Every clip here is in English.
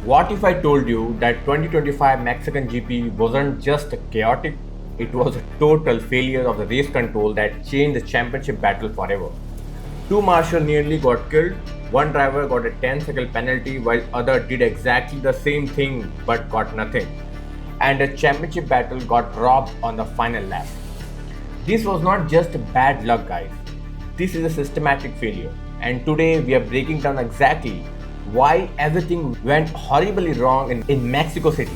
What if I told you that 2025 Mexican GP wasn't just chaotic, it was a total failure of the race control that changed the championship battle forever? Two marshals nearly got killed, one driver got a 10-second penalty while other did exactly the same thing but got nothing. And the championship battle got robbed on the final lap. This was not just bad luck, guys. This is a systematic failure. And today we are breaking down exactly why everything went horribly wrong in Mexico City.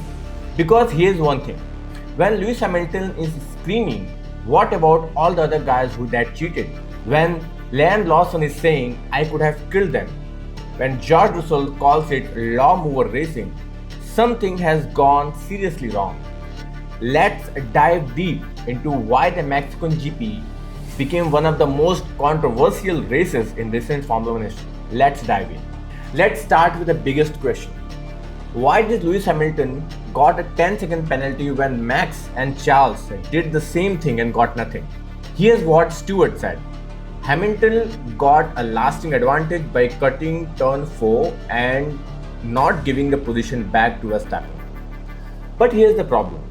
Because here's one thing. When Lewis Hamilton is screaming, what about all the other guys who that cheated? When Lawson is saying, I could have killed them. When George Russell calls it law mover racing, something has gone seriously wrong. Let's dive deep into why the Mexican GP became one of the most controversial races in recent Formula One history. Let's dive in. Let's start with the biggest question. Why did Lewis Hamilton got a 10-second penalty when Max and Charles did the same thing and got nothing? Here's what Stewart said. Hamilton got a lasting advantage by cutting turn 4 and not giving the position back to Verstappen. But here's the problem.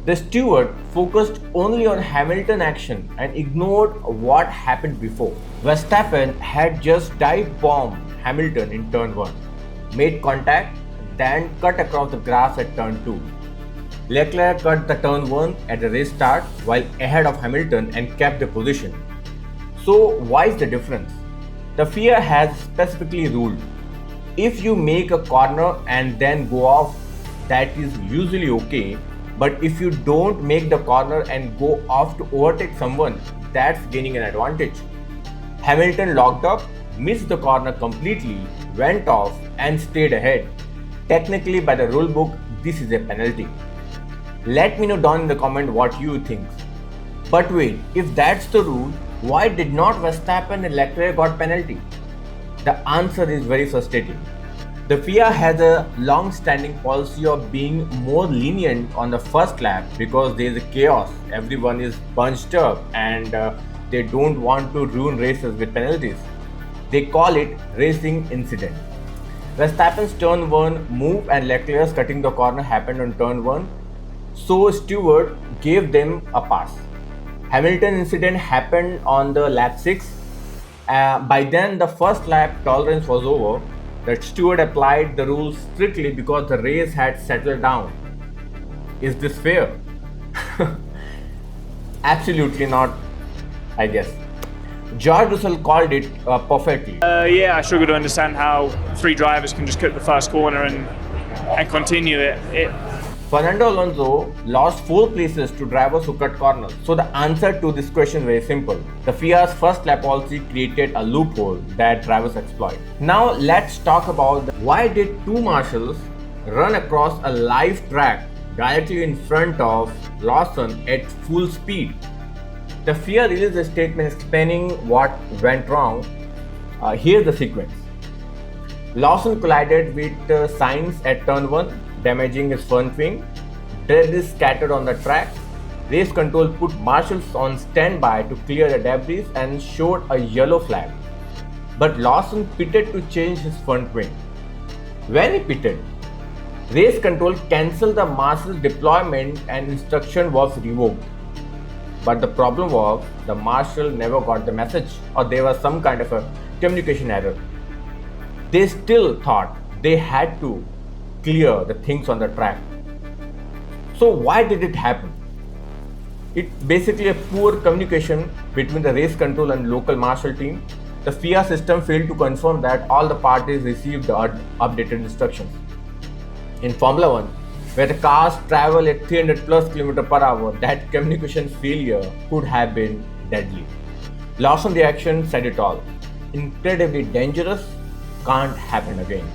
The steward focused only on Hamilton action and ignored what happened before. Verstappen had just dive bombed Hamilton in turn 1, made contact, then cut across the grass at turn 2. Leclerc cut the turn 1 at the race start while ahead of Hamilton and kept the position. So why is the difference? The FIA has specifically ruled, if you make a corner and then go off, that is usually okay. But if you don't make the corner and go off to overtake someone, that's gaining an advantage. Hamilton locked up, missed the corner completely, went off and stayed ahead. Technically, by the rule book, this is a penalty. Let me know down in the comment what you think. But wait, if that's the rule, why did not Verstappen and Leclerc got penalty? The answer is very frustrating. The FIA has a long-standing policy of being more lenient on the first lap because there is a chaos. Everyone is bunched up and they don't want to ruin races with penalties. They call it racing incident. Verstappen's turn 1 move and Leclerc's cutting the corner happened on turn 1, so Stewart gave them a pass. Hamilton incident happened on the lap 6. By then the first lap tolerance was over. The steward applied the rules strictly because the race had settled down. Is this fair? Absolutely not, I guess. George Russell called it perfectly. I struggle to understand how three drivers can just cut the first corner and continue it. Fernando Alonso lost 4 places to drivers who cut corners. So the answer to this question is very simple. The FIA's first lap policy created a loophole that drivers exploit. Now let's talk about why did two marshals run across a live track directly in front of Lawson at full speed. The FIA released a statement explaining what went wrong. Here's the sequence. Lawson collided with Sainz at turn 1, damaging his front wing. Debris scattered on the track. Race control put marshals on standby to clear the debris and showed a yellow flag. But Lawson pitted to change his front wing. When he pitted, race control cancelled the marshal's deployment and instruction was revoked. But the problem was the marshal never got the message, or there was some kind of a communication error. They still thought they had to clear the things on the track. So why did it happen? It's basically a poor communication between the race control and local marshal team. The FIA system failed to confirm that all the parties received the updated instructions. In Formula One, where the cars travel at 300 plus km per hour, that communication failure could have been deadly. Lawson's reaction said it all. Incredibly dangerous, can't happen again.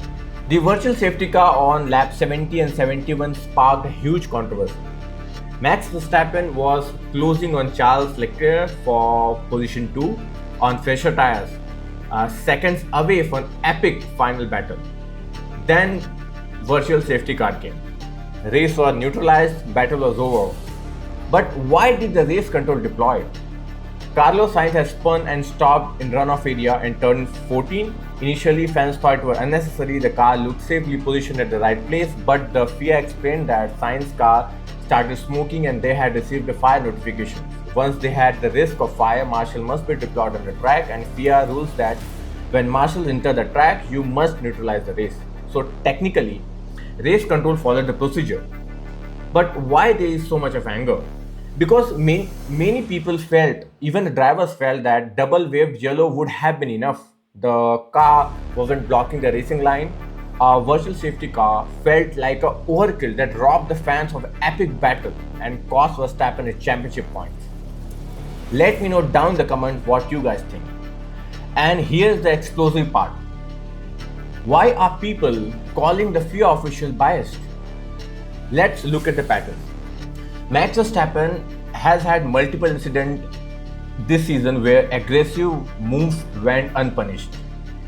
The virtual safety car on lap 70 and 71 sparked a huge controversy. Max Verstappen was closing on Charles Leclerc for position 2 on fresher tires, seconds away from an epic final battle. Then virtual safety car came. Race was neutralized, battle was over. But why did the race control deploy? Carlos Sainz has spun and stopped in runoff area in turn 14 Initially, fans thought it was unnecessary. The car looked safely positioned at the right place, but the FIA explained that Sainz's car started smoking and they had received a fire notification. Once they had the risk of fire, marshal must be deployed on the track, and FIA rules that when marshals enter the track, you must neutralize the race. So technically, race control followed the procedure. But why there is so much of anger? Because many people felt, even the drivers felt, that double waved yellow would have been enough. The car wasn't blocking the racing line. A virtual safety car felt like a overkill that robbed the fans of an epic battle and cost Verstappen his championship points. Let me know down in the comments what you guys think. And here's the explosive part. Why are people calling the FIA official biased? Let's look at the pattern. Max Verstappen has had multiple incidents this season where aggressive moves went unpunished.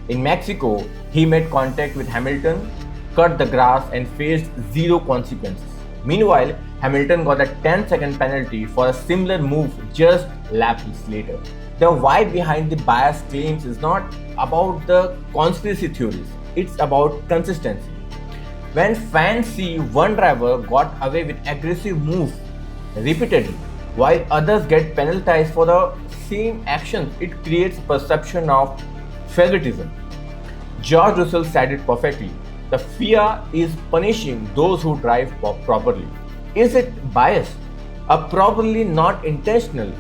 In Mexico, he made contact with Hamilton, cut the grass, and faced zero consequences. Meanwhile, Hamilton got a 10-second penalty for a similar move just laps later. The why behind the bias claims is not about the conspiracy theories, it's about consistency. When fans see one driver got away with aggressive moves repeatedly, while others get penalized for the same actions, it creates perception of favoritism. George Russell said it perfectly. The FIA is punishing those who drive properly. Is it biased? Probably not intentional,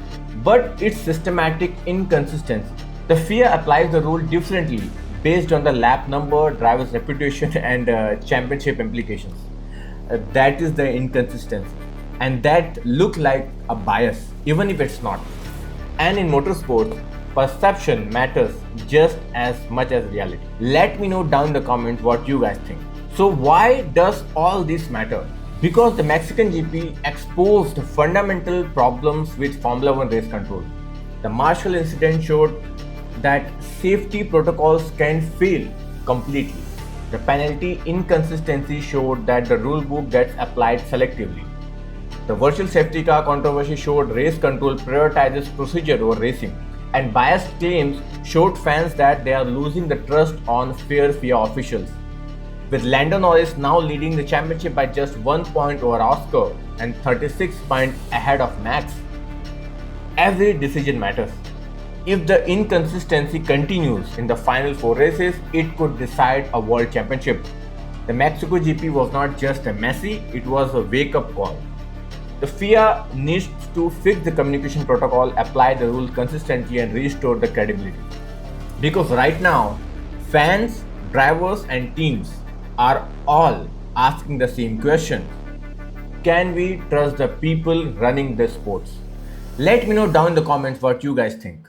but it's systematic inconsistency. The FIA applies the rule differently based on the lap number, driver's reputation, and championship implications. That is the inconsistency, and that look like a bias, even if it's not. And in motorsport, perception matters just as much as reality. Let me know down in the comments what you guys think. So why does all this matter? Because the Mexican GP exposed fundamental problems with Formula One race control. The Marshall incident showed that safety protocols can fail completely. The penalty inconsistency showed that the rule book gets applied selectively. The virtual safety car controversy showed race control prioritizes procedure over racing. And biased claims showed fans that they are losing the trust on fair FIA officials. With Lando Norris now leading the championship by just 1 point over Oscar and 36 points ahead of Max, every decision matters. If the inconsistency continues in the final 4 races, it could decide a world championship. The Mexico GP was not just a messy, it was a wake-up call. The FIA needs to fix the communication protocol, apply the rule consistently, and restore the credibility. Because right now, fans, drivers, and teams are all asking the same question. Can we trust the people running the sports? Let me know down in the comments what you guys think.